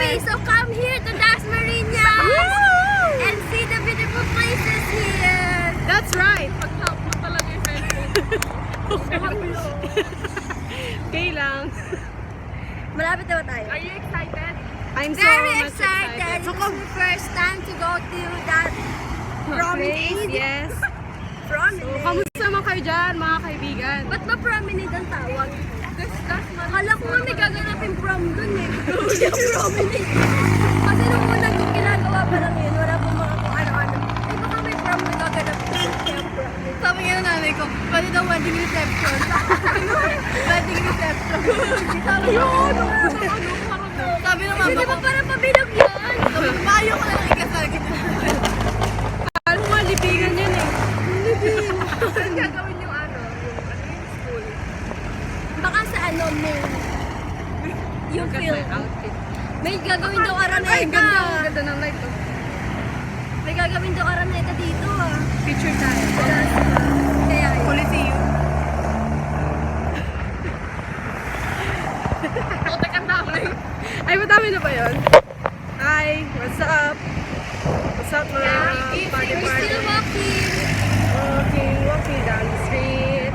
Okay, so come here to Dasmariñas and see the beautiful places here. That's right. Pag-help mo talaga yung friend ko. Okay lang. Malapit na ba tayo? Are you excited? I'm so Very much excited. So, This is the first time to go to that place, promenade. yes. Promenade. Kamusta naman kayo dyan, mga kaibigan? Ba't ba promenade ang tawag? Last month. Akala ko nga may gaganapin prom dun eh. Yung promenade. Kasi nung unang kong ginagawa pa lang yun, wala pong mga kung ano-ano. Eh baka may prom na gaganap dun. Kaya promenade. Sabi nga ng nanay ko, pwede daw wedding reception. Wedding reception. Sabi ko, sabi ng mama ko. Hindi ba parang pabilog yan? Sabi ko, maayo ko lang ikasal. Alam mo, libigan yan eh. Saan gagawin yung ano? Yung school? Baka sa ano, yung film. Outfit. May gagawin daw Ay, Araneta. ganda. Ang ganda ng light. Oh. May gagawin daw Araneta dito ah. Picture tayo. Kaya yun. Coliseum. Putek ang dami. Ay, madami na ba yun? Hi, what's up? What's up, mga We're party still party? walking. Walking down the street.